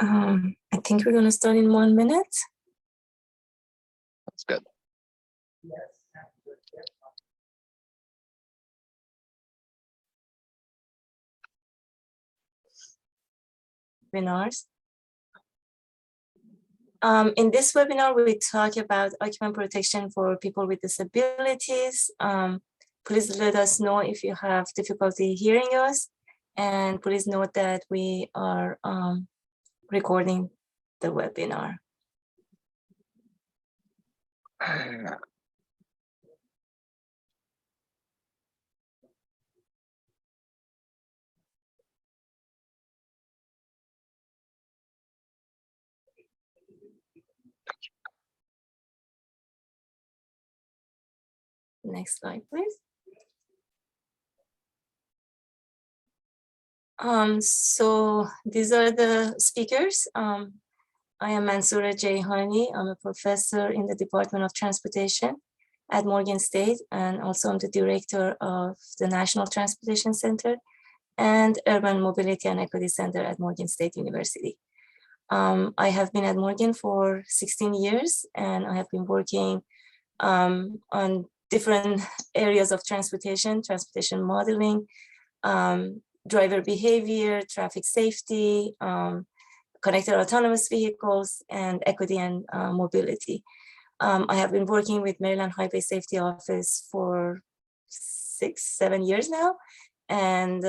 I think we're going to start in 1 minute. That's good. Webinars. In this webinar, we talk about occupant protection for people with disabilities. Please let us know if you have difficulty hearing us, and please note that we are recording the webinar. Next slide, please. So these are the speakers. I am Mansoura Jaihani. I'm a professor in the Department of Transportation at Morgan State, and also I'm the director of the National Transportation Center and Urban Mobility and Equity Center at Morgan State University. I have been at Morgan for 16 years, and I have been working on different areas of transportation modeling, driver behavior, traffic safety, connected autonomous vehicles, and equity and mobility. I have been working with Maryland Highway Safety Office for 6-7 years now. And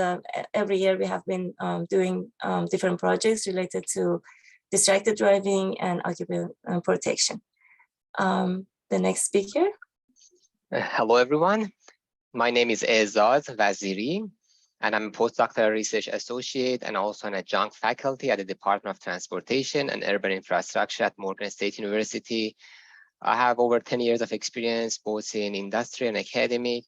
every year we have been doing different projects related to distracted driving and occupant protection. The next speaker. Hello, everyone. My name is Ezad Vaziri, and I'm a postdoctoral research associate and also an adjunct faculty at the Department of Transportation and Urban Infrastructure at Morgan State University. I have over 10 years of experience both in industry and academic,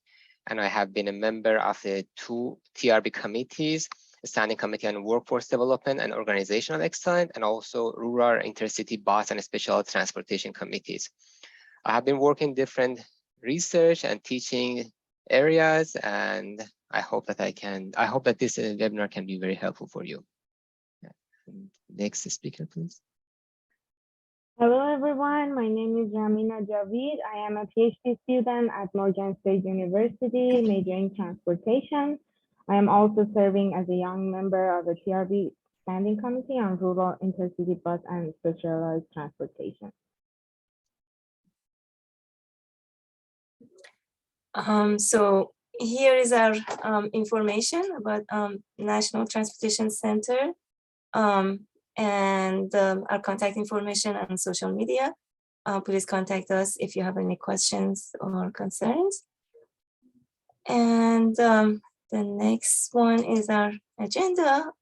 and I have been a member of the 2 TRB committees, Standing Committee on Workforce Development and Organizational Excellence, and also Rural Intercity Bus and Special Transportation Committees. I have been working different research and teaching areas, and I hope that this webinar can be very helpful for you. Next speaker, please. Hello, everyone. My name is Ramina Javid. I am a PhD student at Morgan State University, majoring in transportation. I am also serving as a young member of the TRB Standing Committee on Rural Intercity Bus and Specialized Transportation. So here is our information about National Transportation Center and our contact information on social media. Please contact us if you have any questions or concerns. And the next one is our agenda.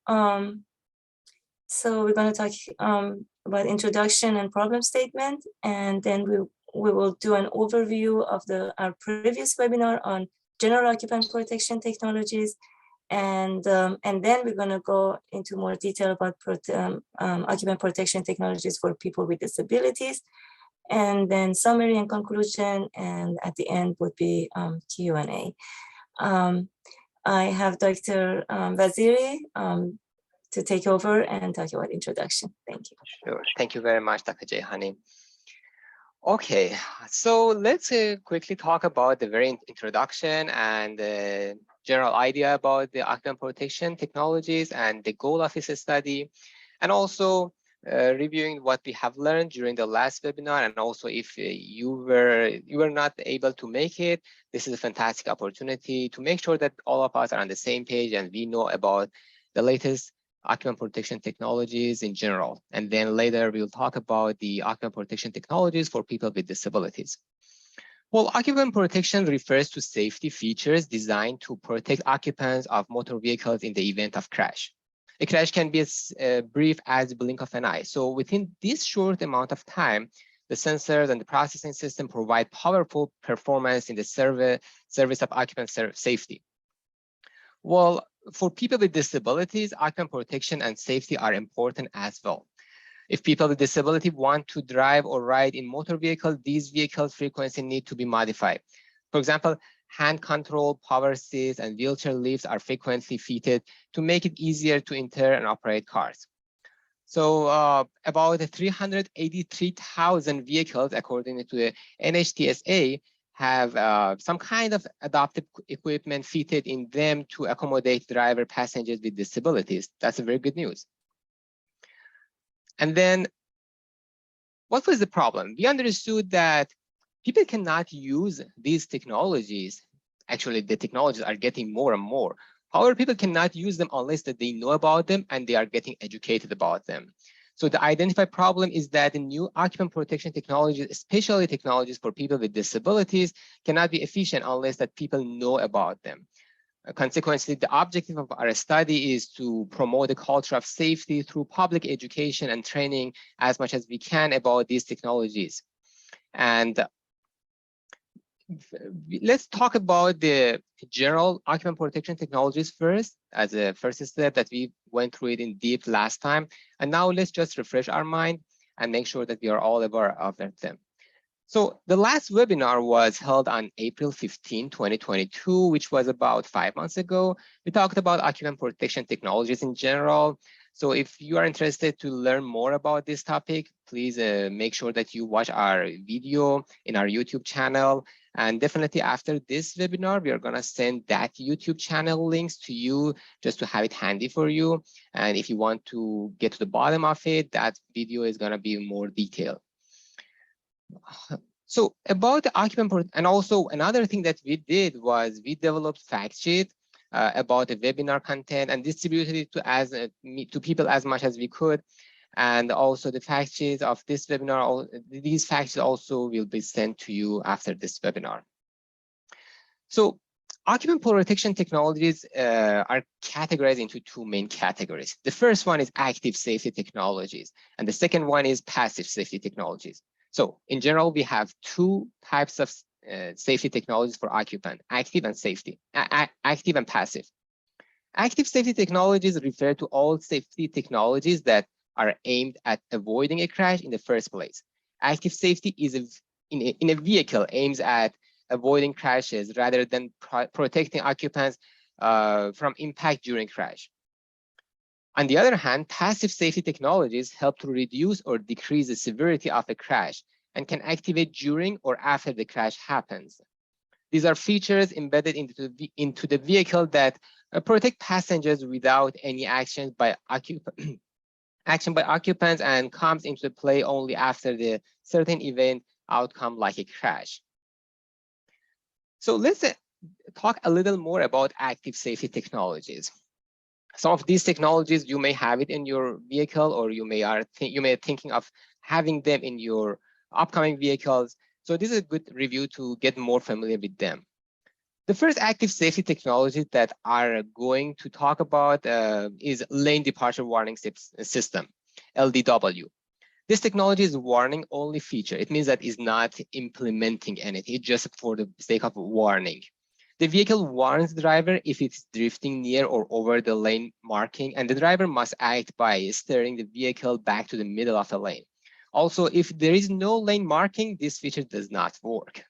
So we're going to talk about introduction and problem statement, and then we will do an overview of our previous webinar on general occupant protection technologies, and then we're going to go into more detail about occupant protection technologies for people with disabilities, and then summary and conclusion, and at the end would be Q&A. I have Dr. Vaziri to take over and talk about introduction. Thank you. Sure. Thank you very much, Dr. Jaihani. Okay, so let's quickly talk about the very introduction and the general idea about the occupant protection technologies and the goal of this study, and also reviewing what we have learned during the last webinar. And also, if you were not able to make it, this is a fantastic opportunity to make sure that all of us are on the same page and we know about the latest occupant protection technologies in general. And then later we'll talk about the occupant protection technologies for people with disabilities. Well, occupant protection refers to safety features designed to protect occupants of motor vehicles in the event of crash. A crash can be as brief as the blink of an eye. So within this short amount of time, the sensors and the processing system provide powerful performance in the service of occupant safety. Well, for people with disabilities, occupant protection and safety are important as well. If people with disability want to drive or ride in motor vehicles, these vehicles frequently need to be modified. For example, hand control, power seats, and wheelchair lifts are frequently fitted to make it easier to enter and operate cars. So about 383,000 vehicles, according to the NHTSA, have some kind of adaptive equipment fitted in them to accommodate driver passengers with disabilities. That's a very good news. And then what was the problem? We understood that people cannot use these technologies. Actually, the technologies are getting more and more. However, people cannot use them unless that they know about them and they are getting educated about them. So the identified problem is that the new occupant protection technologies, especially technologies for people with disabilities, cannot be efficient unless that people know about them. Consequently, the objective of our study is to promote a culture of safety through public education and training as much as we can about these technologies. And let's talk about the general occupant protection technologies first, as a first step that we went through it in deep last time. And now let's just refresh our mind and make sure that we are all aware of them. So the last webinar was held on April 15, 2022, which was about 5 months ago. We talked about occupant protection technologies in general. So if you are interested to learn more about this topic, please make sure that you watch our video in our YouTube channel. And definitely after this webinar, we are going to send that YouTube channel links to you just to have it handy for you. And if you want to get to the bottom of it, that video is going to be more detailed. So about the occupant, and also another thing that we did was we developed fact sheet about the webinar content and distributed it to people as much as we could. And also the fact sheets of this webinar, these fact sheets also will be sent to you after this webinar. So occupant protection technologies are categorized into two main categories. The first one is active safety technologies, and the second one is passive safety technologies. So in general, we have two types of safety technologies for occupant, active and safety, active and passive. Active safety technologies refer to all safety technologies that are aimed at avoiding a crash in the first place. Active safety is in a vehicle aims at avoiding crashes rather than protecting occupants from impact during crash. On the other hand, passive safety technologies help to reduce or decrease the severity of a crash and can activate during or after the crash happens. These are features embedded into the vehicle that protect passengers without any action by occupants and comes into play only after the certain event outcome like a crash. So let's talk a little more about active safety technologies. Some of these technologies, you may have it in your vehicle, or you may be thinking of having them in your upcoming vehicles. So this is a good review to get more familiar with them. The first active safety technology that are going to talk about is lane departure warning system, LDW. This technology is a warning only feature. It means that it's not implementing anything, it's just for the sake of warning. The vehicle warns the driver if it's drifting near or over the lane marking, and the driver must act by steering the vehicle back to the middle of the lane. Also, if there is no lane marking, this feature does not work.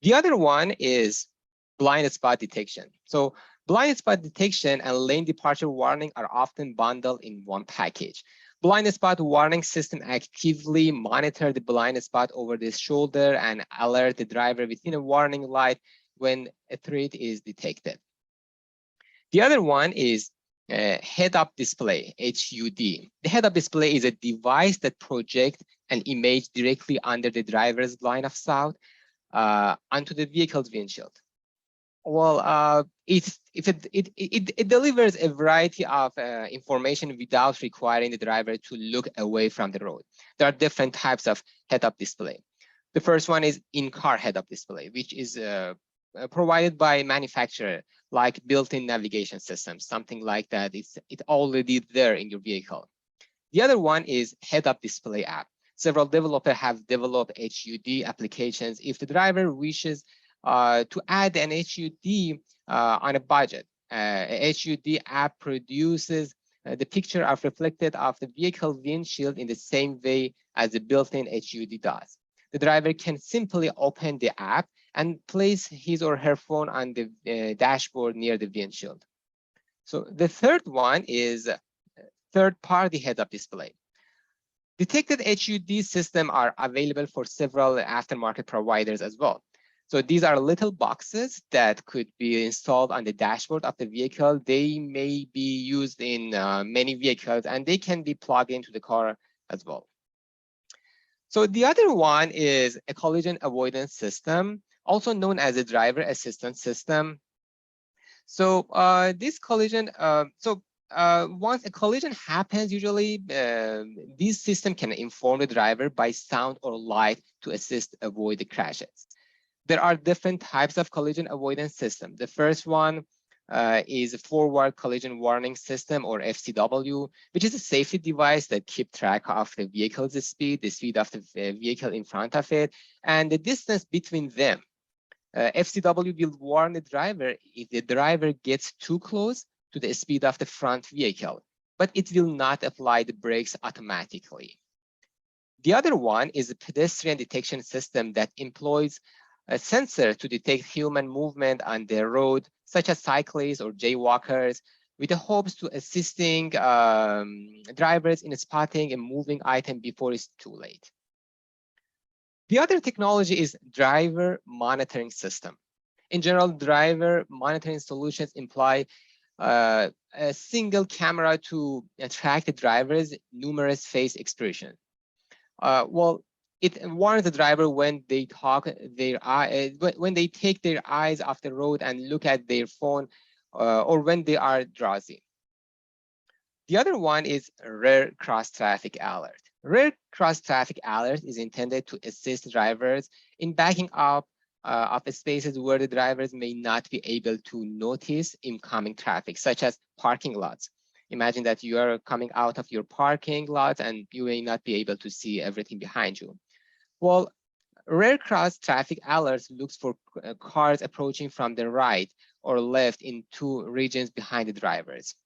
The other one is blind spot detection. So blind spot detection and lane departure warning are often bundled in one package. Blind spot warning system actively monitor the blind spot over the shoulder and alert the driver within a warning light when a threat is detected. The other one is head-up display, HUD. The head-up display is a device that projects an image directly under the driver's line of sight onto the vehicle's windshield. Well, it delivers a variety of information without requiring the driver to look away from the road. There are different types of head-up display. The first one is in-car head-up display, which is provided by manufacturer, like built-in navigation systems, something like that. It's already there in your vehicle. The other one is head-up display app. Several developers have developed HUD applications if the driver wishes to add an HUD on a budget. A HUD app produces the picture of reflected of the vehicle windshield in the same way as the built-in HUD does. The driver can simply open the app and place his or her phone on the dashboard near the windshield. So the third one is third-party heads-up display. Detected HUD systems are available for several aftermarket providers as well. So these are little boxes that could be installed on the dashboard of the vehicle. They may be used in many vehicles, and they can be plugged into the car as well. So the other one is a collision avoidance system, also known as a driver assistance system. So this collision, once a collision happens, usually this system can inform the driver by sound or light to assist avoid the crashes. There are different types of collision avoidance system. The first one is a forward collision warning system, or FCW, which is a safety device that keeps track of the vehicle's speed, the speed of the vehicle in front of it, and the distance between them. FCW will warn the driver if the driver gets too close to the speed of the front vehicle, but it will not apply the brakes automatically. The other one is a pedestrian detection system that employs a sensor to detect human movement on the road, such as cyclists or jaywalkers, with the hopes to assisting drivers in spotting a moving item before it's too late. The other technology is driver monitoring system. In general, driver monitoring solutions imply a single camera to track the driver's numerous face expressions. It warns the driver when they when they take their eyes off the road and look at their phone, or when they are drowsy. The other one is rear cross traffic alert. Rear cross traffic alert is intended to assist drivers in backing up of spaces where the drivers may not be able to notice incoming traffic, such as parking lots. Imagine that you are coming out of your parking lot and you may not be able to see everything behind you. Well, rear cross traffic alerts looks for cars approaching from the right or left in two regions behind the drivers.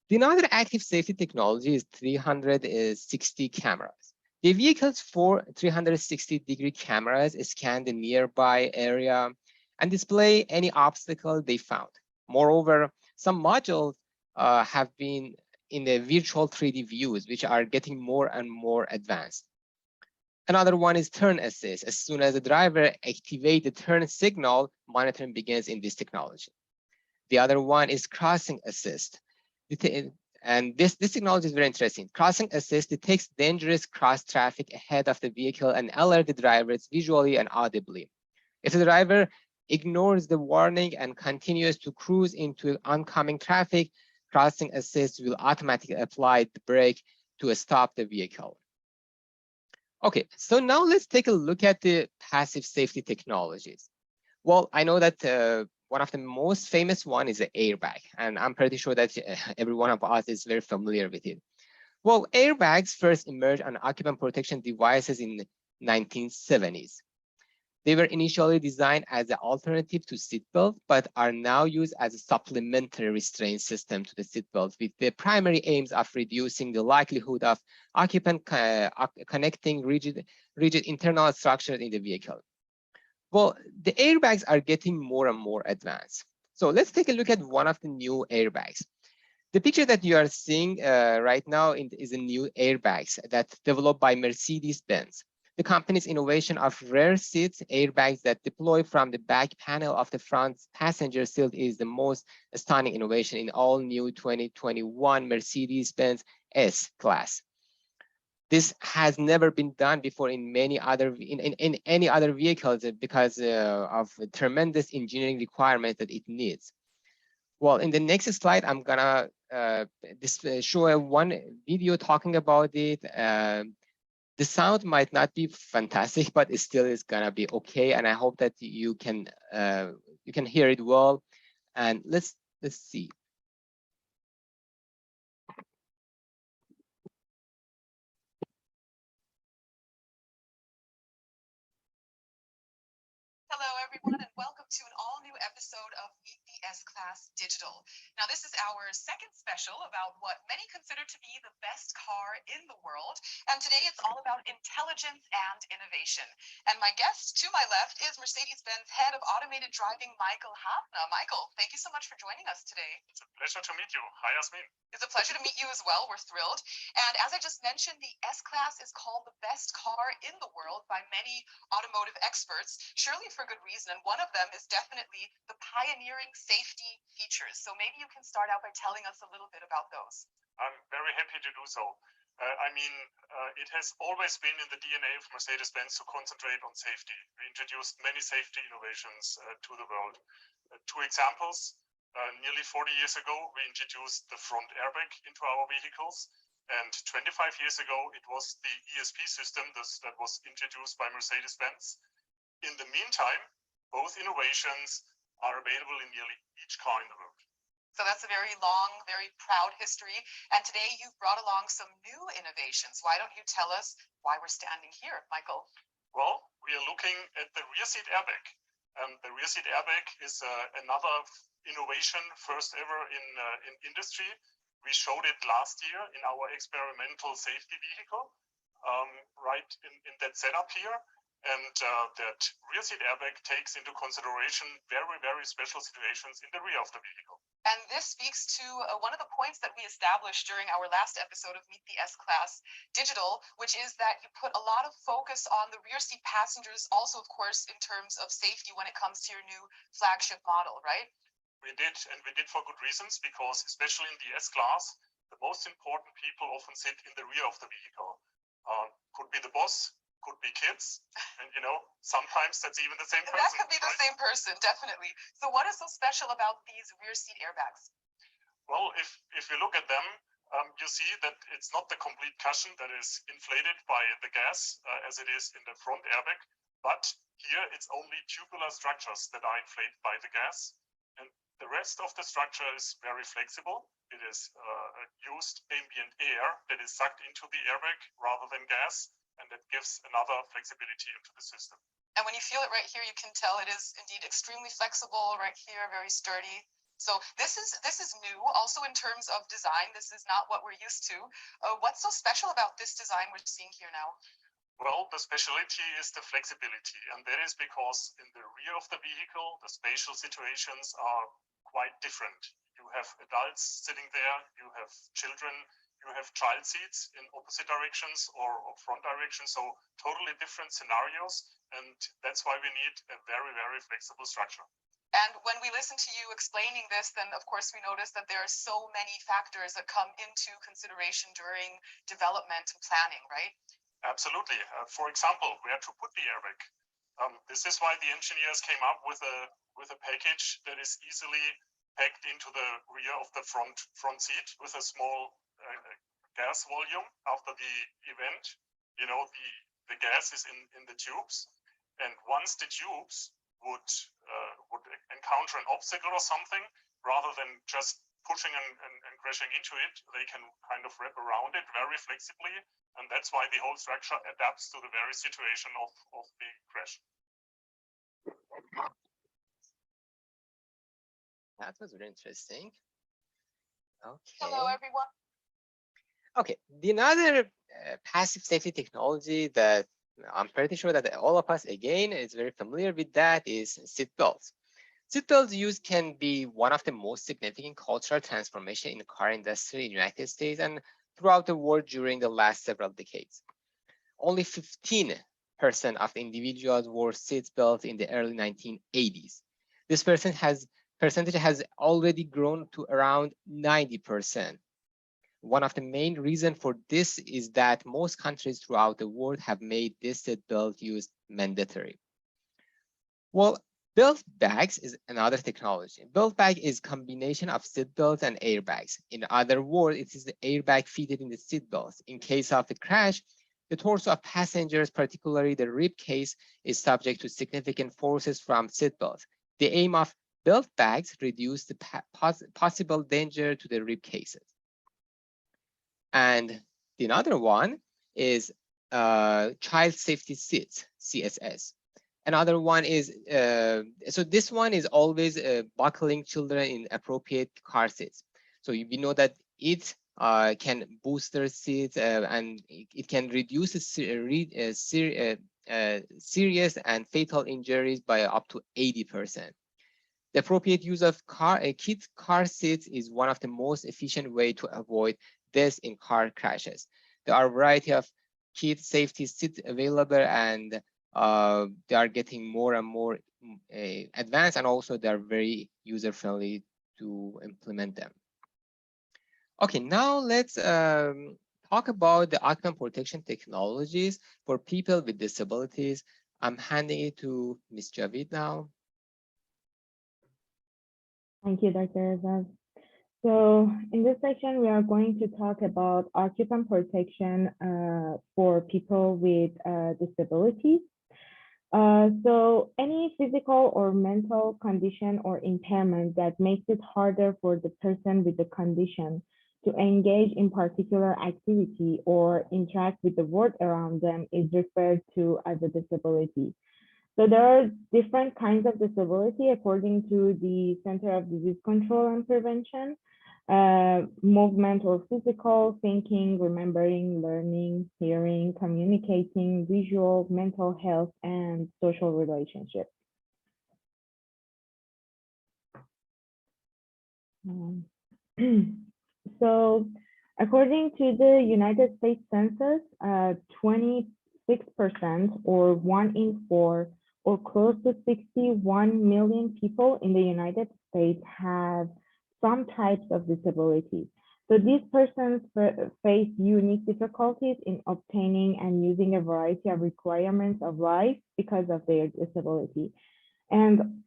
The another active safety technology is 360 cameras. The vehicle's 4 360-degree cameras scan the nearby area and display any obstacle they found. Moreover, some modules have been in the virtual 3D views, which are getting more and more advanced. Another one is turn assist. As soon as the driver activates the turn signal, monitoring begins in this technology. The other one is crossing assist. And this technology is very interesting. Crossing assist detects dangerous cross traffic ahead of the vehicle and alerts the drivers visually and audibly. If the driver ignores the warning and continues to cruise into oncoming traffic, crossing assist will automatically apply the brake to stop the vehicle. Okay, so now let's take a look at the passive safety technologies. Well, I know that one of the most famous one is the airbag, and I'm pretty sure that every one of us is very familiar with it. Well, airbags first emerged on occupant protection devices in the 1970s. They were initially designed as an alternative to seatbelt, but are now used as a supplementary restraint system to the seatbelt, with the primary aims of reducing the likelihood of occupant connecting rigid internal structures in the vehicle. Well, the airbags are getting more and more advanced. So let's take a look at one of the new airbags. The picture that you are seeing right now is a new airbags that's developed by Mercedes-Benz. The company's innovation of rear seat airbags that deploy from the back panel of the front passenger seat is the most stunning innovation in all new 2021 Mercedes-Benz S-Class. This has never been done before in many other in any other vehicles because of the tremendous engineering requirements that it needs. Well, in the next slide, I'm gonna show one video talking about it. The sound might not be fantastic, but it still is gonna be okay. And I hope that you can hear it well. And let's see. Hello, everyone, and welcome to an all-new episode of Meet the S-Class Digital. Now, this is our second special about what many consider to be the best car in the world. And today it's all about intelligence and innovation. And my guest to my left is Mercedes-Benz Head of Automated Driving, Michael Hafner. Michael, thank you so much for joining us today. It's a pleasure to meet you. Hi, Yasmin. It's a pleasure to meet you as well. We're thrilled. And as I just mentioned, the S-Class is called the best car in the world by many automotive experts, surely for good reason. And one of them is definitely the pioneering safety features. So maybe you can start out by telling us a little bit about those. I'm very happy to do so. It has always been in the DNA of Mercedes-Benz to concentrate on safety. We introduced many safety innovations to the world. Two examples. Nearly 40 years ago, we introduced the front airbag into our vehicles. And 25 years ago, it was the ESP system that was introduced by Mercedes-Benz. In the meantime, both innovations are available in nearly each car in the world. So that's a very long, very proud history. And today you've brought along some new innovations. Why don't you tell us why we're standing here, Michael? Well, we are looking at the rear seat airbag. The rear seat airbag is another innovation, first ever in industry. We showed it last year in our experimental safety vehicle, right in that setup here. And that rear seat airbag takes into consideration very, very special situations in the rear of the vehicle. And this speaks to one of the points that we established during our last episode of Meet the S-Class Digital, which is that you put a lot of focus on the rear seat passengers, also, of course, in terms of safety when it comes to your new flagship model, right? We did, and we did for good reasons, because especially in the S-Class, the most important people often sit in the rear of the vehicle. Could be the boss, could be kids, and sometimes that's even the same person. That could be the same person, definitely. So what is so special about these rear seat airbags? Well, if you look at them, you see that it's not the complete cushion that is inflated by the gas as it is in the front airbag, but here it's only tubular structures that are inflated by the gas. And the rest of the structure is very flexible. It is used ambient air that is sucked into the airbag rather than gas. And that gives another flexibility into the system. And when you feel it right here, you can tell it is indeed extremely flexible right here, very sturdy. So this is new also in terms of design. This is not what we're used to. What's so special about this design we're seeing here now? Well, the specialty is the flexibility. And that is because in the rear of the vehicle, the spatial situations are quite different. You have adults sitting there, you have children, you have child seats in opposite directions or front directions, so totally different scenarios, and that's why we need a very, very flexible structure. And when we listen to you explaining this, then of course we notice that there are so many factors that come into consideration during development and planning, right? Absolutely. For example, where to put the airbag. This is why the engineers came up with a package that is easily packed into the rear of the front seat with a small gas volume. After the event, the gas is in the tubes, and once the tubes would encounter an obstacle or something, rather than just pushing and crashing into it, they can kind of wrap around it very flexibly, and that's why the whole structure adapts to the very situation of the crash. That was very interesting. Okay. Hello, everyone. Okay, the another passive safety technology that I'm pretty sure that all of us, again, is very familiar with that is seat belts. Seat belts use can be one of the most significant cultural transformation in the car industry in the United States and throughout the world during the last several decades. Only 15% of individuals wore seat belts in the early 1980s. This percentage has already grown to around 90%. One of the main reasons for this is that most countries throughout the world have made this seat belt use mandatory. Well, belt bags is another technology. Belt bag is a combination of seat belts and airbags. In other words, it is the airbag fitted in the seat belts. In case of a crash, the torso of passengers, particularly the rib case, is subject to significant forces from seat belts. The aim of belt bags reduce the possible danger to the rib cases. And the other one is child safety seats, CSS. Another one is, so this one is always buckling children in appropriate car seats. So we know that it can boost their seats and it can reduce serious and fatal injuries by up to 80%. The appropriate use of kids' car seats is one of the most efficient way to avoid deaths in car crashes. There are a variety of kids safety seats available, and they are getting more and more advanced, and also they're very user-friendly to implement them. Okay, now let's talk about the occupant protection technologies for people with disabilities. I'm handing it to Ms. Javid now. Thank you, Dr. Azaz. So in this section, we are going to talk about occupant protection for people with disabilities. So any physical or mental condition or impairment that makes it harder for the person with the condition to engage in particular activity or interact with the world around them is referred to as a disability. So there are different kinds of disability according to the Center of Disease Control and Prevention. Movement or physical, thinking, remembering, learning, hearing, communicating, visual, mental health, and social relationships. So according to the United States Census, 26% or 1 in 4 or close to 61 million people in the United States have some types of disabilities. So these persons face unique difficulties in obtaining and using a variety of requirements of life because of their disability. And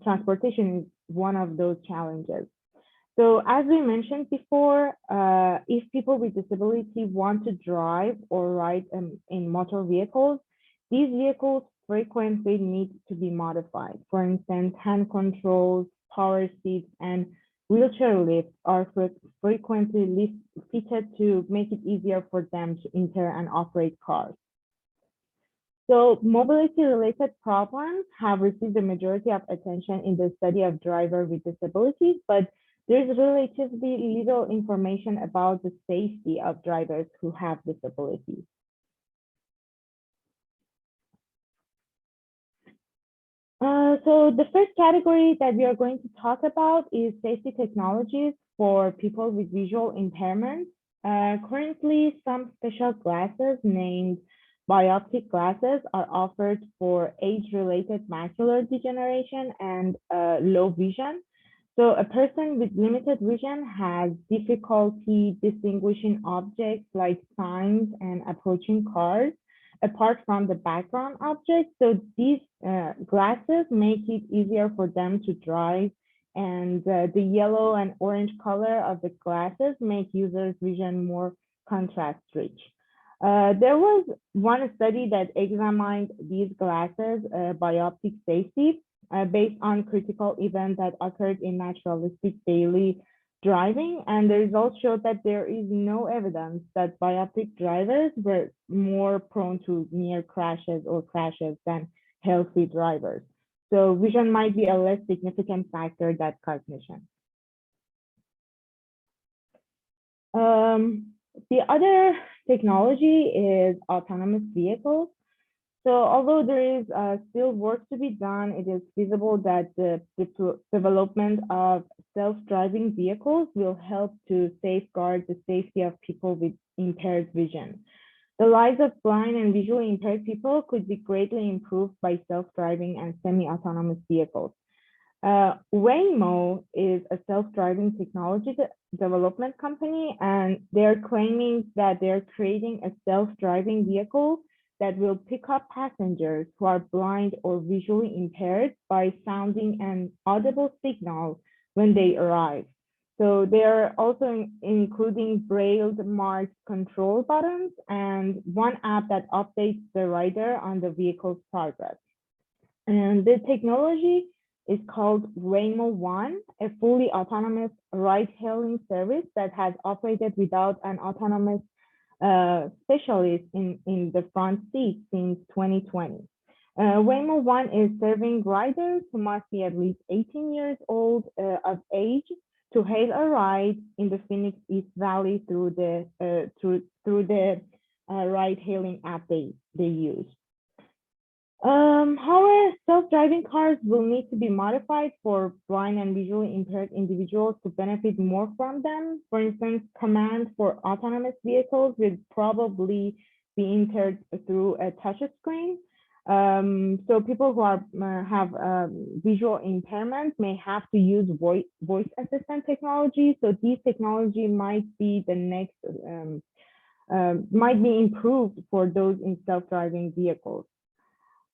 transportation is one of those challenges. So as we mentioned before, if people with disability want to drive or ride in motor vehicles, these vehicles frequently need to be modified. For instance, hand controls, power seats, and wheelchair lifts are frequently fitted to make it easier for them to enter and operate cars. So mobility-related problems have received the majority of attention in the study of drivers with disabilities, but there's relatively little information about the safety of drivers who have disabilities. So the first category that we are going to talk about is safety technologies for people with visual impairments. Currently, some special glasses named bioptic glasses are offered for age-related macular degeneration and low vision. So a person with limited vision has difficulty distinguishing objects like signs and approaching cars apart from the background objects. So these glasses make it easier for them to drive, and the yellow and orange color of the glasses make users' vision more contrast rich. There was one study that examined these glasses bioptic safety based on critical events that occurred in naturalistic daily driving, and the results showed that there is no evidence that bioptic drivers were more prone to near crashes or crashes than healthy drivers. So vision might be a less significant factor than cognition. The other technology is autonomous vehicles. So although there is still work to be done, it is feasible that the development of self-driving vehicles will help to safeguard the safety of people with impaired vision. The lives of blind and visually impaired people could be greatly improved by self-driving and semi-autonomous vehicles. Waymo is a self-driving technology development company, and they're claiming that they're creating a self-driving vehicle that will pick up passengers who are blind or visually impaired by sounding an audible signal when they arrive. So they're also including braille marked control buttons and one app that updates the rider on the vehicle's progress. And the technology is called Waymo One, a fully autonomous ride-hailing service that has operated without an autonomous specialist in the front seat since 2020. Waymo 1 is serving riders who must be at least 18 years old of age to hail a ride in the Phoenix East Valley through the ride-hailing app they use. However, self-driving cars will need to be modified for blind and visually impaired individuals to benefit more from them. For instance, command for autonomous vehicles will probably be entered through a touch screen. So people who have visual impairment may have to use voice assistant technology. So these technology might be the next, might be improved for those in self-driving vehicles.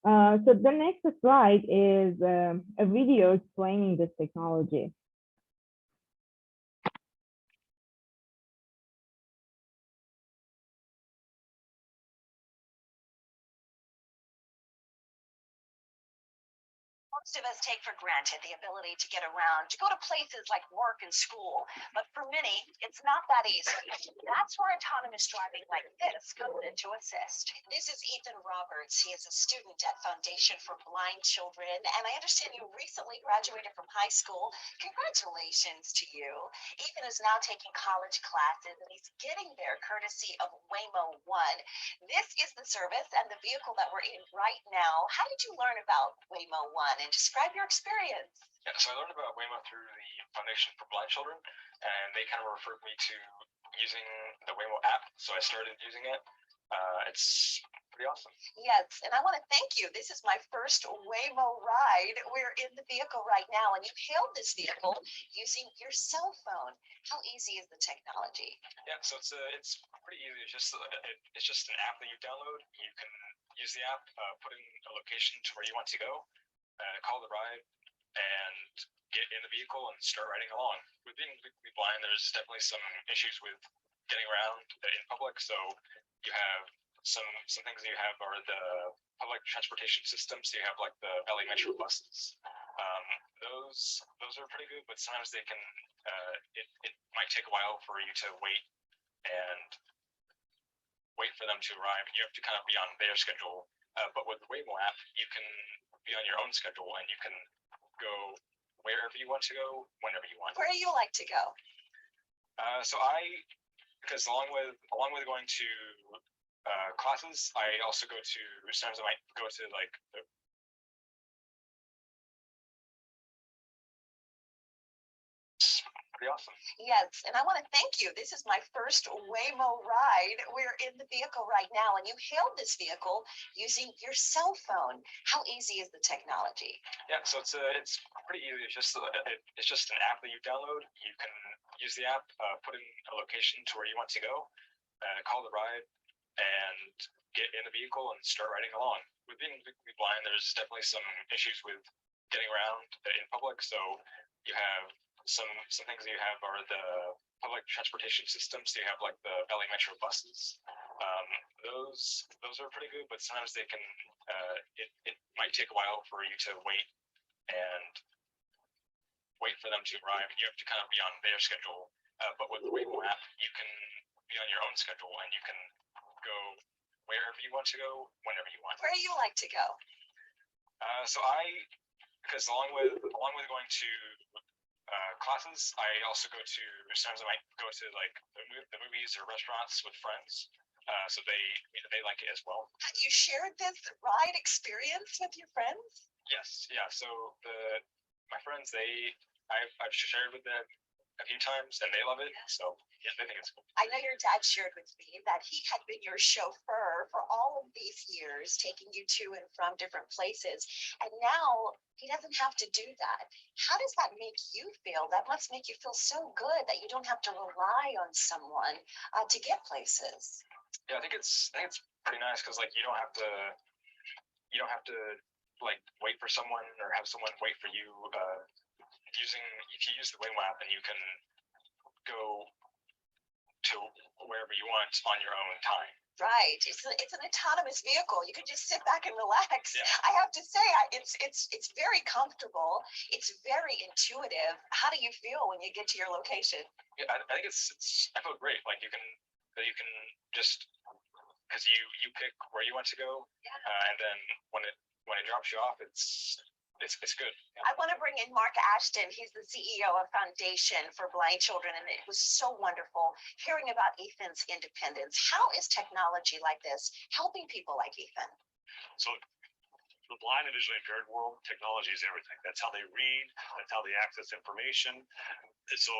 So the next slide is a video explaining this technology. Most of us take for granted the ability to get around, to go to places like work and school. But for many, it's not that easy. That's where autonomous driving like this comes in to assist. This is Ethan Roberts. He is a student at Foundation for Blind Children. And I understand you recently graduated from high school. Congratulations to you. Ethan is now taking college classes, and he's getting there courtesy of Waymo 1. This is the service and the vehicle that we're in right now. How did you learn about Waymo 1? And describe your experience. Yeah, so I learned about Waymo through the Foundation for Blind Children, and they kind of referred me to using the Waymo app. So I started using it. It's pretty awesome. Yes, and I want to thank you. This is my first Waymo ride. We're in the vehicle right now, and you hailed this vehicle using your cell phone. How easy is the technology? Yeah, so it's pretty easy. It's just an app that you download. You can use the app, put in a location to where you want to go, call the ride, and get in the vehicle and start riding along. With being legally blind, there's definitely some issues with getting around in public. So you have some things that you have are the public transportation systems. So you have like the LA Metro buses. Those are pretty good, but sometimes they can it might take a while for you to wait for them to arrive, and you have to kind of be on their schedule. But with the Waymo app, you can be on your own schedule, and you can go wherever you want to go, whenever you want. Where do you like to go? Because along with going to classes, I also go to, sometimes I might go to like pretty awesome. Yes, and I want to thank you. This is my first Waymo ride. We're in the vehicle right now, and you hailed this vehicle using your cell phone. How easy is the technology? Yeah, so it's pretty easy. It's just an app that you download. You can use the app, put in a location to where you want to go, call the ride, and get in the vehicle and start riding along. With being legally blind, there's definitely some issues with getting around in public. So you have some things that you have are the public transportation system. So you have like the LA Metro buses. Those are pretty good, but sometimes they can it might take a while for you to wait for them to arrive, and you have to kind of be on their schedule. But with the Waymo app, you can be on your own schedule, and you can go wherever you want to go, whenever you want. Where do you like to go? Because along with going to classes, I also go to, sometimes I might go to like the movies or restaurants with friends. So they like it as well. You shared this ride experience with your friends? Yes, yeah. So my friends, I've shared with them a few times, and they love it. So yeah, they think it's cool. I know your dad shared with me that he had been your chauffeur for all of these years, taking you to and from different places. And now he doesn't have to do that. How does that make you feel? That must make you feel so good that you don't have to rely on someone to get places. Yeah, I think it's pretty nice because like you don't have to like wait for someone or have someone wait for you. If you use the Waymo app, and you can go to wherever you want on your own time. Right. It's an autonomous vehicle. You can just sit back and relax. Yeah. I have to say, it's very comfortable. It's very intuitive. How do you feel when you get to your location? Yeah, I think I feel great. Like you can just because you pick where you want to go, Yeah. and then when when it drops you off, it's good. I want to bring in Mark Ashton. He's the CEO of Foundation for Blind Children, and it was so wonderful hearing about Ethan's independence. How is technology like this helping people like Ethan? So the blind and visually impaired world, technology is everything. That's how they read, that's how they access information. And so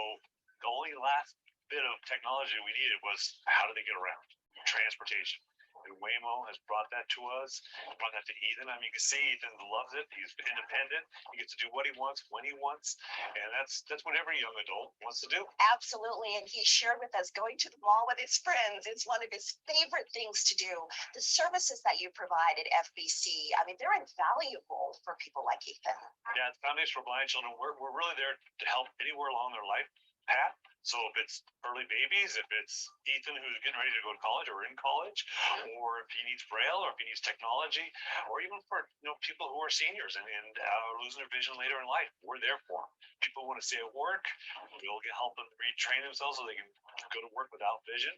the only last bit of technology we needed was how do they get around? Transportation. And Waymo has brought that to us, brought that to Ethan. I mean, you can see Ethan loves it. He's independent. He gets to do what he wants, when he wants. And that's what every young adult wants to do. Absolutely. And he shared with us going to the mall with his friends. It's one of his favorite things to do. The services that you provide at FBC, I mean, they're invaluable for people like Ethan. Yeah, the Foundation for Blind Children, we're really there to help anywhere along their life path. So if it's early babies, if it's Ethan who's getting ready to go to college or in college, or if he needs Braille, or if he needs technology, or even for people who are seniors and losing their vision later in life, we're there for them. People want to stay at work, we'll help them retrain themselves so they can go to work without vision.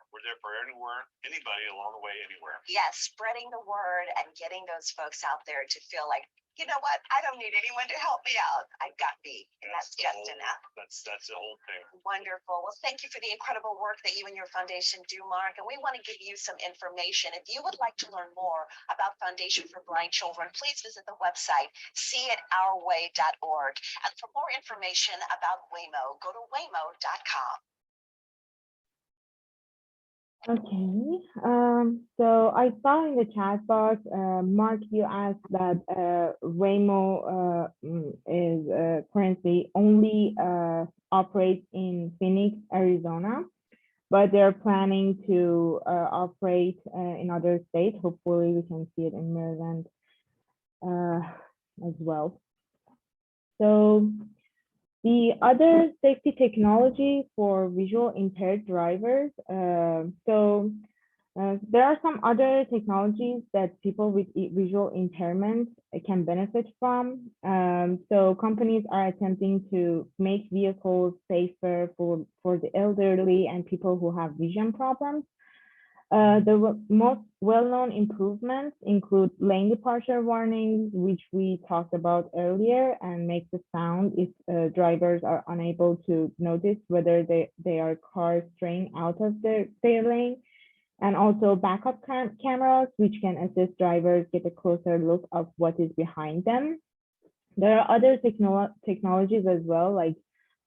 We're there for anybody along the way, anywhere. Yes, spreading the word and getting those folks out there to feel like, you know what, I don't need anyone to help me out. I got me, and that's just enough. That's the whole thing. Wonderful. Well, thank you for the incredible work that you and your foundation do, Mark. And we want to give you some information. If you would like to learn more about Foundation for Blind Children, please visit the website, seeitourway.org. And for more information about Waymo, go to waymo.com. Okay, so I saw in the chat box, Mark, you asked that Waymo is currently only operates in Phoenix, Arizona, but they're planning to operate in other states. Hopefully we can see it in Maryland as well. So the other safety technology for visual impaired drivers. There are some other technologies that people with visual impairment can benefit from. So companies are attempting to make vehicles safer for the elderly and people who have vision problems. The most well-known improvements include lane departure warnings, which we talked about earlier, and make the sound if drivers are unable to notice whether they are cars straying out of their lane, and also backup cameras, which can assist drivers get a closer look of what is behind them. There are other technologies as well, like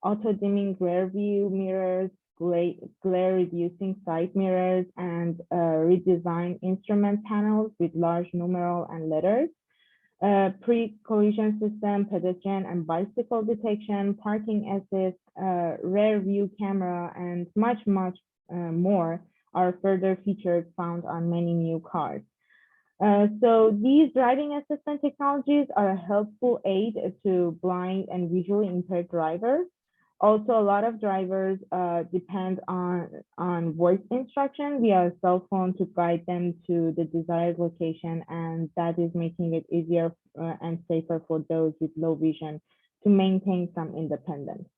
auto-dimming rear view mirrors, glare reducing side mirrors, and redesigned instrument panels with large numeral and letters, pre-collision system, pedestrian and bicycle detection, parking assist, rear view camera, and much more are further features found on many new cars. So these driving assistant technologies are a helpful aid to blind and visually impaired drivers. Also, a lot of drivers depend on voice instruction via cell phone to guide them to the desired location, and that is making it easier and safer for those with low vision to maintain some independence.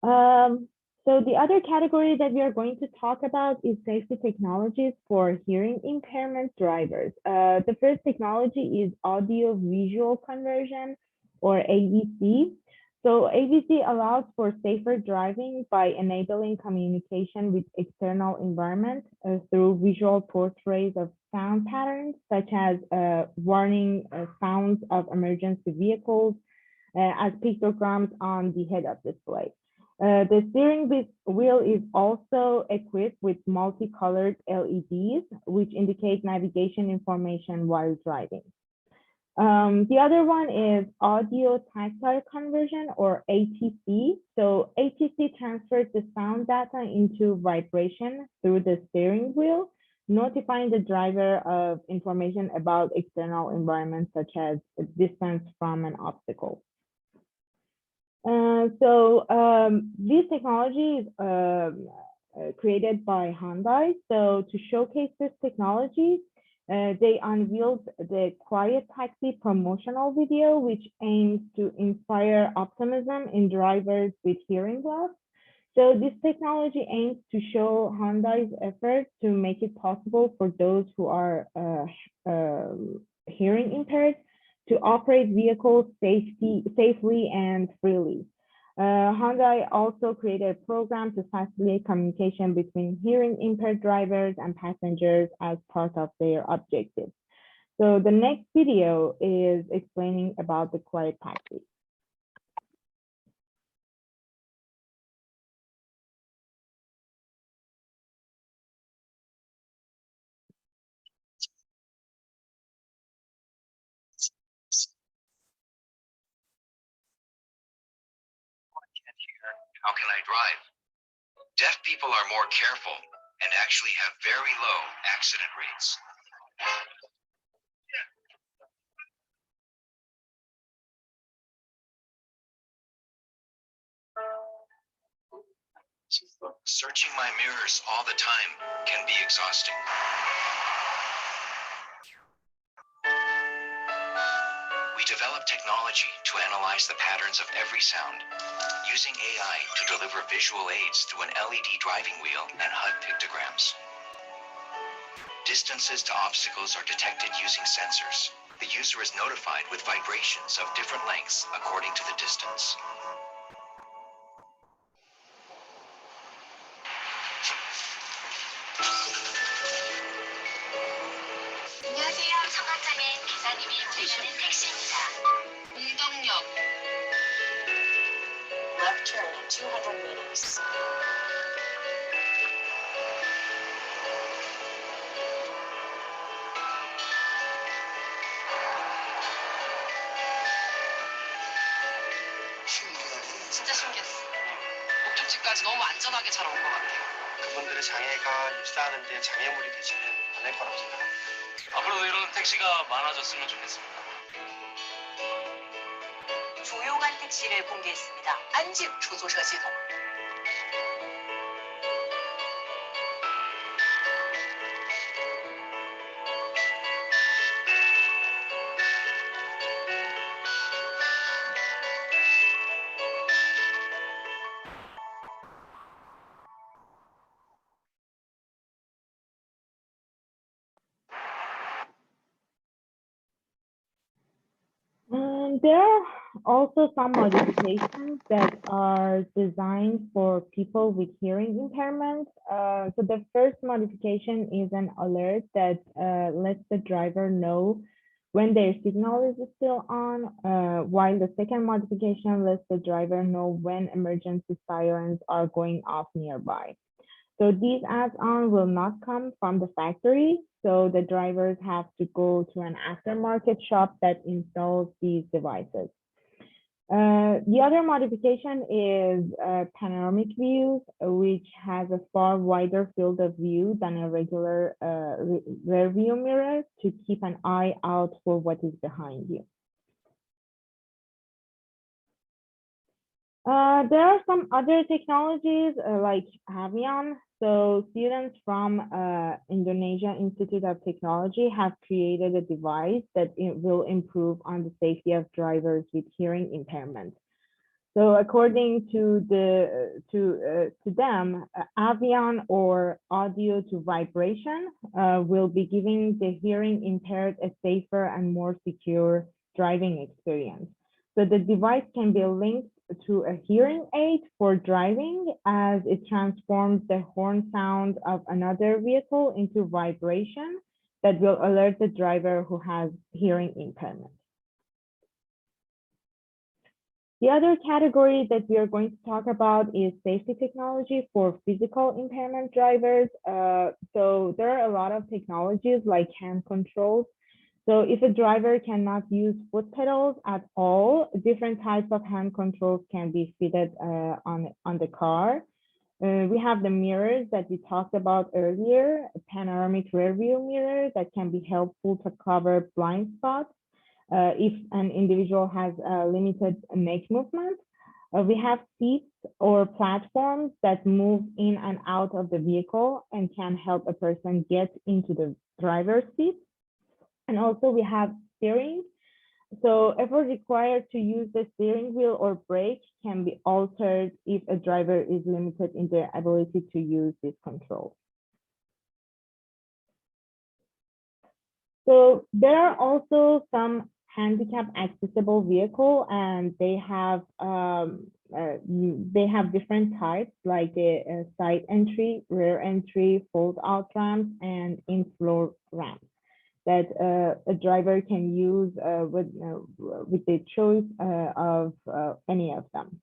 So the other category that we are going to talk about is safety technologies for hearing impairment drivers. The first technology is audio-visual conversion, or AVC. So AVC allows for safer driving by enabling communication with external environment through visual portraits of sound patterns, such as warning sounds of emergency vehicles as pictograms on the head-up display. The steering wheel is also equipped with multicolored LEDs, which indicate navigation information while driving. The other one is audio tactile conversion, or ATC. So ATC transfers the sound data into vibration through the steering wheel, notifying the driver of information about external environments such as distance from an obstacle. This technology is created by Hyundai. So to showcase this technology, they unveiled the Quiet Taxi promotional video, which aims to inspire optimism in drivers with hearing loss. So this technology aims to show Hyundai's effort to make it possible for those who are hearing impaired to operate vehicles safely and freely. Hyundai also created a program to facilitate communication between hearing impaired drivers and passengers as part of their objectives. So the next video is explaining about the quiet taxi. How can I drive? Deaf people are more careful and actually have very low accident rates. Searching my mirrors all the time can be exhausting. We developed technology to analyze the patterns of every sound, using AI to deliver visual aids through an LED driving wheel and HUD pictograms. Distances to obstacles are detected using sensors. The user is notified with vibrations of different lengths according to the distance. 안녕하세요. 청각장애인 기사님이 부르시는 택시입니다. 운동역. Left turn in 200 meters. 진짜 신기했어. 목적지까지 너무 안전하게 잘 온 것 같아요. 그분들의 장애가 입사하는데 장애물이 되지는 않을 거라고 생각합니다. 앞으로도 이런 택시가 많아졌으면 좋겠습니다. 조용한 택시를 공개했습니다. 안집 조소车系统. There are also some modifications that are designed for people with hearing impairment. So the first modification is an alert that lets the driver know when their signal is still on, while the second modification lets the driver know when emergency sirens are going off nearby. So these add-ons will not come from the factory, so the drivers have to go to an aftermarket shop that installs these devices. The other modification is panoramic views, which has a far wider field of view than a regular rear view mirror to keep an eye out for what is behind you. There are some other technologies like Avian. So students from Indonesia Institute of Technology have created a device that will improve on the safety of drivers with hearing impairment. So according to them, Avian, or audio to vibration, will be giving the hearing impaired a safer and more secure driving experience. So the device can be linked to a hearing aid for driving, as it transforms the horn sound of another vehicle into vibration that will alert the driver who has hearing impairment. The other category that we are going to talk about is safety technology for physical impairment drivers. So there are a lot of technologies like hand controls. So if a driver cannot use foot pedals at all, different types of hand controls can be fitted on the car. We have the mirrors that we talked about earlier, a panoramic rear view mirror that can be helpful to cover blind spots if an individual has limited neck movement. We have seats or platforms that move in and out of the vehicle and can help a person get into the driver's seat. And also we have steering So effort required to use the steering wheel or brake can be altered if a driver is limited in their ability to use this control. So there are also some handicap accessible vehicle, and they have different types like the side entry, rear entry, fold out ramps, and in floor ramps that a driver can use with the choice of any of them.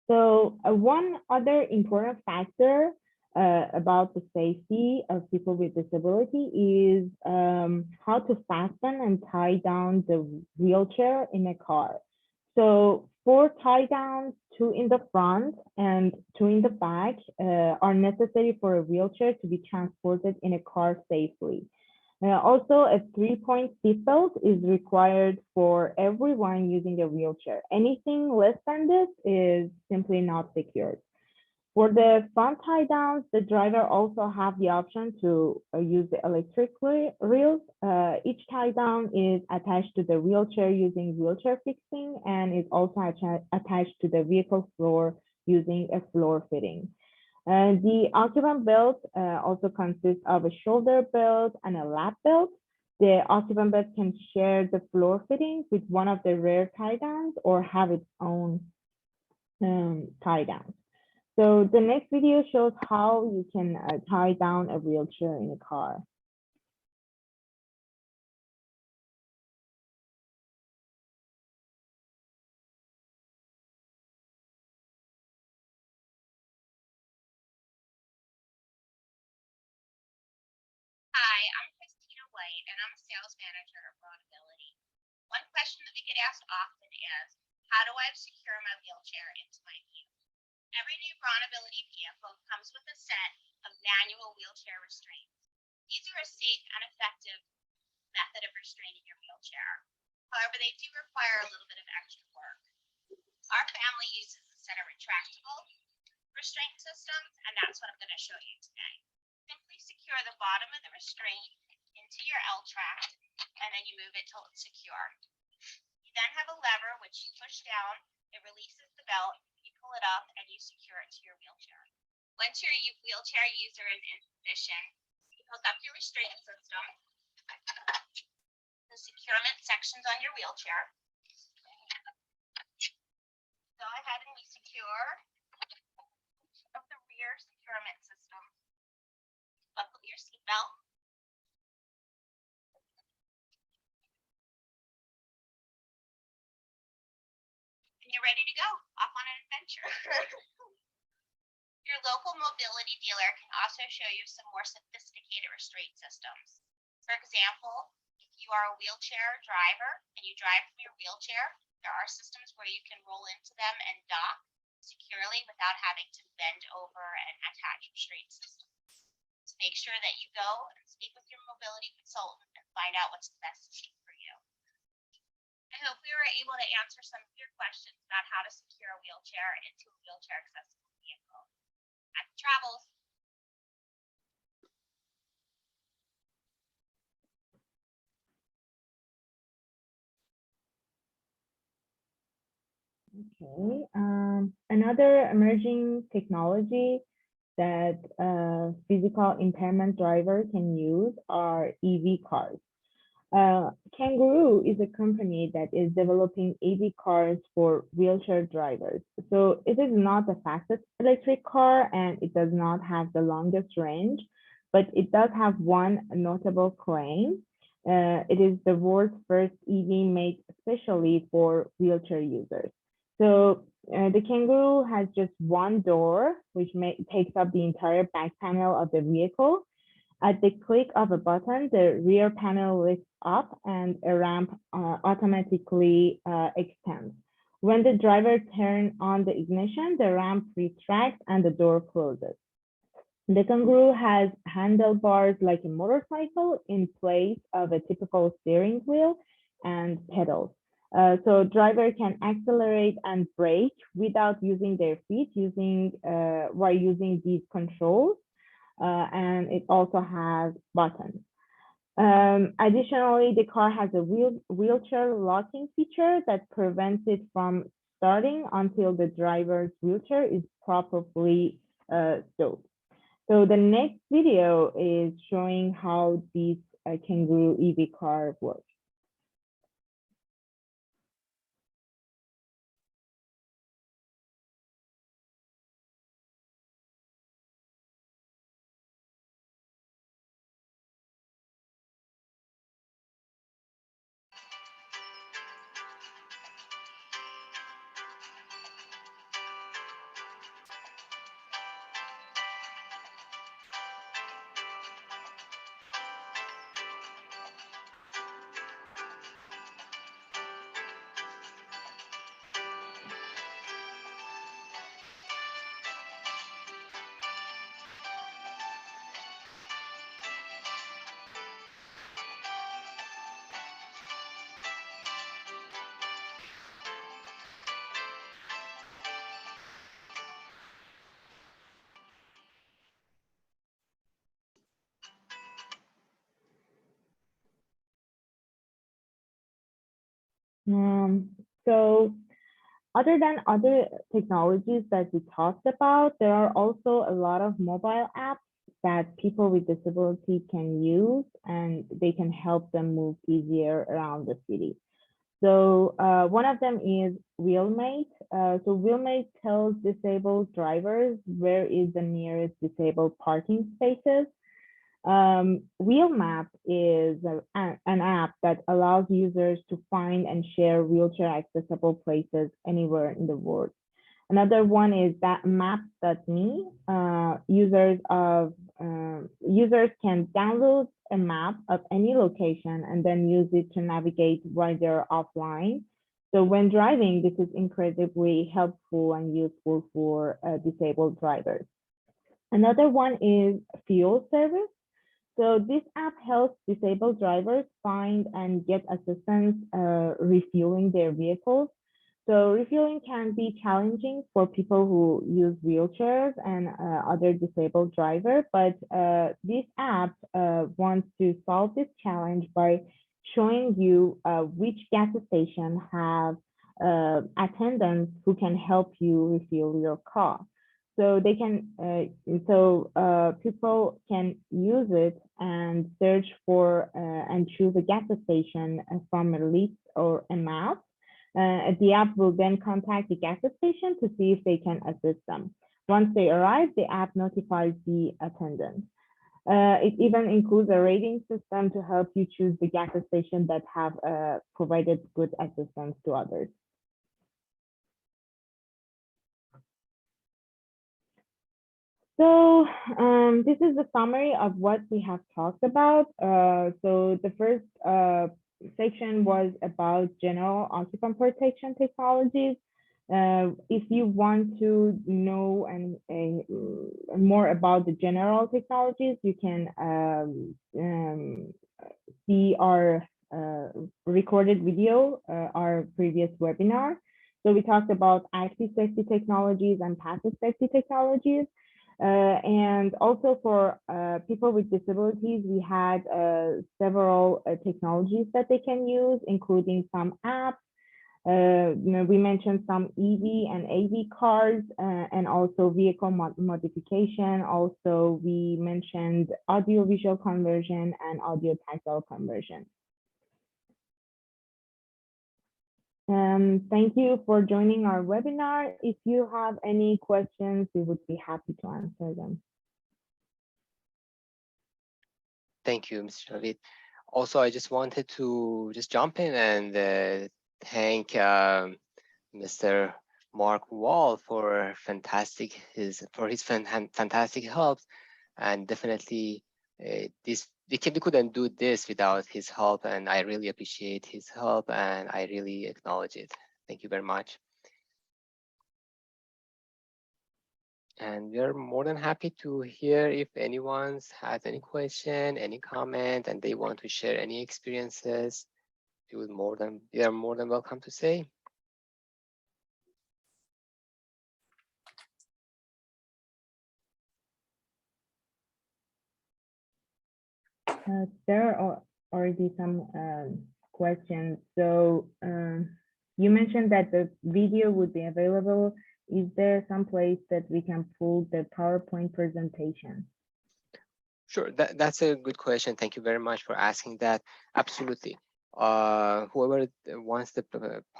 So one other important factor about the safety of people with disability is how to fasten and tie down the wheelchair in a car. So 4 tie downs, 2 in the front and 2 in the back are necessary for a wheelchair to be transported in a car safely. Also, a 3-point seatbelt is required for everyone using a wheelchair. Anything less than this is simply not secured. For the front tie downs, the driver also have the option to use the electric reels. Each tie down is attached to the wheelchair using wheelchair fixing and is also attached to the vehicle floor using a floor fitting. The occupant belt also consists of a shoulder belt and a lap belt. The occupant belt can share the floor fitting with one of the rear tie downs or have its own tie downs. So the next video shows how you can tie down a wheelchair in a car. Hi, I'm Christina White, and I'm a sales manager at Broadability. One question that we get asked often is, how do I secure my wheelchair into my vehicle? Every new Broadability vehicle comes with a set of manual wheelchair restraints. These are a safe and effective method of restraining your wheelchair. However, they do require a little bit of extra work. Our family uses a set of retractable restraint systems, and that's what I'm going to show you today. Simply secure the bottom of the restraint into your L-track, and then you move it till it's secure. You then have a lever which you push down, it releases the belt, you pull it up, and you secure it to your wheelchair. Once your wheelchair user is in position, you hook up your restraint system, the securement sections on your wheelchair. Go ahead and we secure of the rear securement system. Buckle your seatbelt. And you're ready to go off on an adventure. Your local mobility dealer can also show you some more sophisticated restraint systems. For example, if you are a wheelchair driver and you drive from your wheelchair, there are systems where you can roll into them and dock securely without having to bend over and attach restraint systems. So make sure that you go and speak with your mobility consultant and find out what's the best system for you. I hope we were able to answer some of your questions about how to secure a wheelchair into a wheelchair accessible vehicle. Happy travels. Okay, another emerging technology that physical impairment driver can use are EV cars. Kangaroo is a company that is developing EV cars for wheelchair drivers. So it is not the fastest electric car and it does not have the longest range, but it does have one notable claim. It is the world's first EV made especially for wheelchair users. So the Kangaroo has just one door, which takes up the entire back panel of the vehicle. At the click of a button, the rear panel lifts up and a ramp automatically extends. When the driver turns on the ignition, the ramp retracts and the door closes. The Kangaroo has handlebars like a motorcycle in place of a typical steering wheel and pedals. So driver can accelerate and brake without using their feet, while using these controls, and it also has buttons. Additionally, the car has a wheelchair locking feature that prevents it from starting until the driver's wheelchair is properly stowed. So the next video is showing how this kangaroo EV car works. So other than other technologies that we talked about, there are also a lot of mobile apps that people with disability can use, and they can help them move easier around the city. So one of them is Wheelmate. So Wheelmate tells disabled drivers where is the nearest disabled parking spaces. Wheelmap is an app that allows users to find and share wheelchair accessible places anywhere in the world. Another one is that maps.me. Users can download a map of any location and then use it to navigate while they're offline. So when driving, this is incredibly helpful and useful for disabled drivers. Another one is Fuel Service. So this app helps disabled drivers find and get assistance refueling their vehicles. So refueling can be challenging for people who use wheelchairs and other disabled drivers, but this app wants to solve this challenge by showing you which gas station have attendants who can help you refuel your car. So they can, people can use it and search for and choose a gas station from a list or a map. The app will then contact the gas station to see if they can assist them. Once they arrive, the app notifies the attendant. It even includes a rating system to help you choose the gas station that have provided good assistance to others. So this is the summary of what we have talked about. So the first section was about general occupant protection technologies. If you want to know more about the general technologies, you can see our recorded video, our previous webinar. So we talked about active safety technologies and passive safety technologies. And also for people with disabilities, we had several technologies that they can use, including some apps. We mentioned some EV and AV cars and also vehicle modification. Also, we mentioned audio-visual conversion and audio-tactile conversion. Thank you for joining our webinar. If you have any questions, we would be happy to answer them. Thank you, Mr. Javid. Also, I just wanted to just jump in and thank Mr. Mark Wall for his fantastic help, and definitely we couldn't do this without his help, and I really appreciate his help and I really acknowledge it. Thank you very much. And we're more than happy to hear if anyone has any question, any comment, and they want to share any experiences. you are more than welcome to say. There are already some questions. So you mentioned that the video would be available. Is there some place that we can pull the PowerPoint presentation? Sure, that's a good question. Thank you very much for asking that. Absolutely. Whoever wants the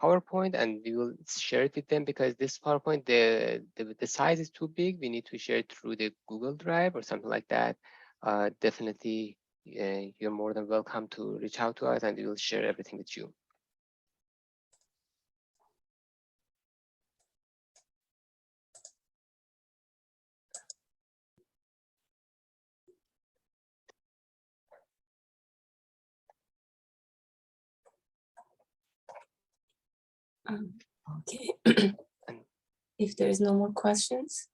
PowerPoint, and we will share it with them, because this PowerPoint, the size is too big. We need to share it through the Google Drive or something like that. Definitely, you're more than welcome to reach out to us, and we will share everything with you. Okay. If there is no more questions.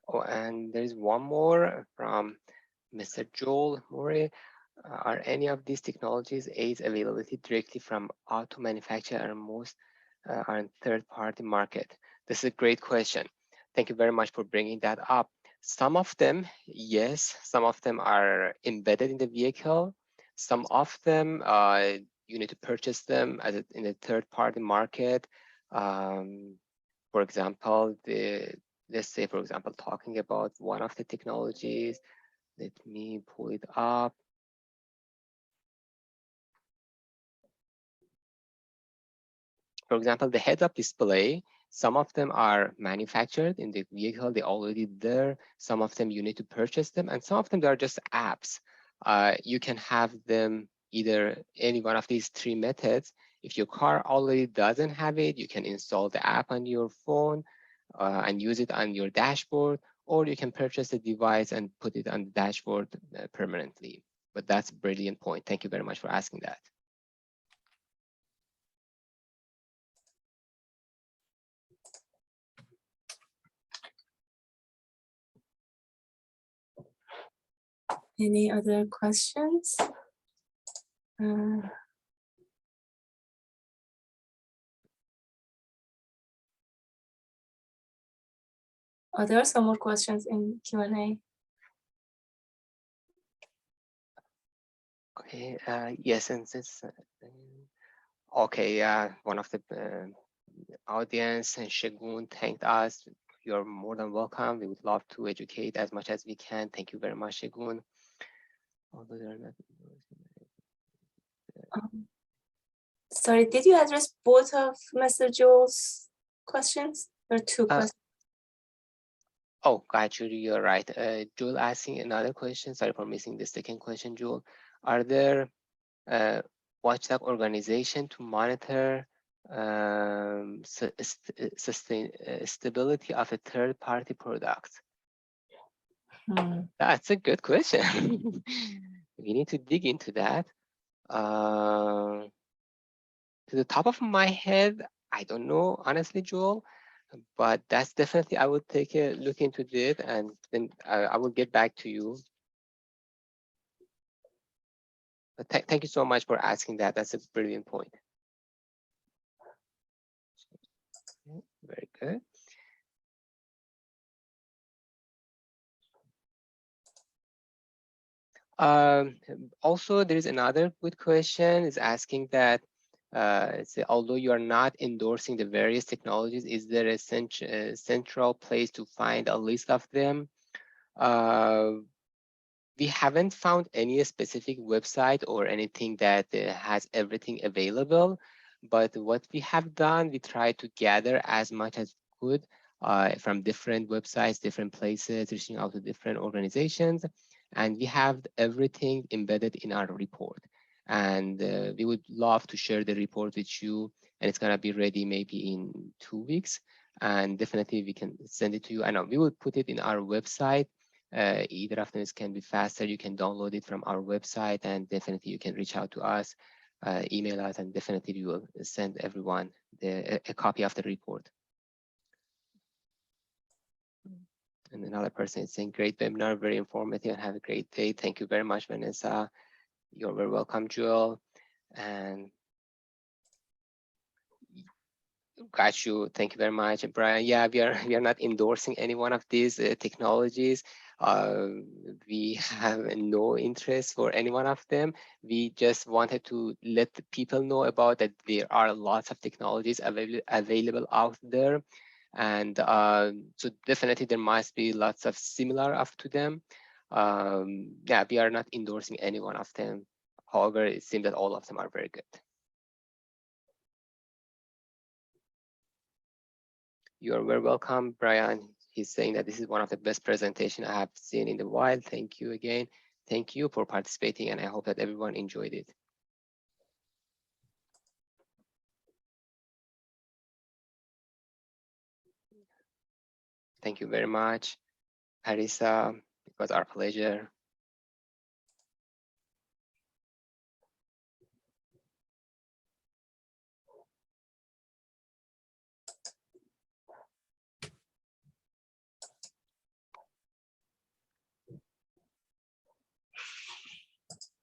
Oh, and there's one more from Mr. Joel Murray. Are any of these technologies aids availability directly from auto manufacturer, or most are in third-party market? This is a great question. Thank you very much for bringing that up. Some of them, yes, some of them are embedded in the vehicle. Some of them, you need to purchase them in a third-party market. For example, let's say, for example, talking about one of the technologies. Let me pull it up. For example, the heads-up display, some of them are manufactured in the vehicle, they're already there. Some of them you need to purchase them, and some of them they are just apps. You can have them either any one of these three methods. If your car already doesn't have it, you can install the app on your phone and use it on your dashboard, or you can purchase the device and put it on the dashboard permanently. But that's a brilliant point. Thank you very much for asking that. Any other questions? Are there some more questions in Q&A? Okay, yes, and this, okay, one of the audience, and Shagun, thanked us. You're more than welcome. We would love to educate as much as we can. Thank you very much, Shagun. Although they're not Sorry, did you address both of Mr. Joel's questions? Or two questions? Oh, got you. You're right. Joel asking another question. Sorry for missing the second question, Joel. Are there watchdog organization to monitor stability of a third-party product? That's a good question. We need to dig into that. To the top of my head, I don't know, honestly, Joel, but that's definitely, I would take a look into it, and then I will get back to you. But thank you so much for asking that. That's a brilliant point. Very good. Also, there is another good question. Is asking that although you are not endorsing the various technologies, is there a central place to find a list of them? We haven't found any specific website or anything that has everything available, but what we have done, we try to gather as much as we could from different websites, different places, reaching out to different organizations, and we have everything embedded in our report. And we would love to share the report with you, and it's gonna be ready maybe in 2 weeks, and definitely we can send it to you. I know we will put it in our website. Either of them can be faster. You can download it from our website, and definitely you can reach out to us, email us, and definitely we will send everyone a copy of the report. And another person is saying, great webinar, very informative, and have a great day. Thank you very much, Vanessa. You're very welcome, Joel. And got you. Thank you very much, Brian. Yeah, we are not endorsing any one of these technologies. We have no interest for any one of them. We just wanted to let the people know about that there are lots of technologies available out there. And so definitely there must be lots of similar up to them. Yeah, we are not endorsing any one of them. However, it seems that all of them are very good. You're very welcome, Brian. He's saying that this is one of the best presentations I have seen in a while. Thank you again. Thank you for participating, and I hope that everyone enjoyed it. Thank you very much, Arisa. It was our pleasure.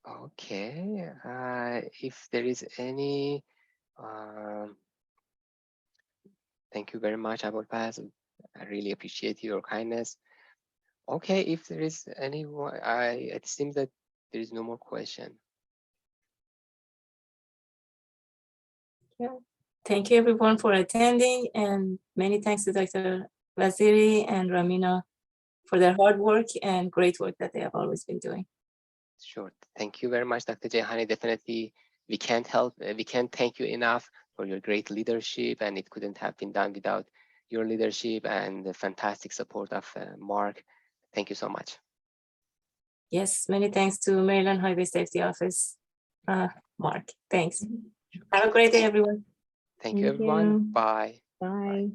Okay, if there is any, thank you very much, Abul Paz. I really appreciate your kindness. Okay, if there is anyone, it seems that there is no more question. Yeah. Thank you everyone for attending, and many thanks to Dr. Waziri and Ramina for their hard work and great work that they have always been doing. Sure. Thank you very much, Dr. Jehani. Definitely, we can't thank you enough for your great leadership, and it couldn't have been done without your leadership and the fantastic support of Mark. Thank you so much. Yes, many thanks to Maryland Highway Safety Office, Mark. Thanks. Have a great day, everyone. Thank you, everyone. you. Bye. Bye. Bye.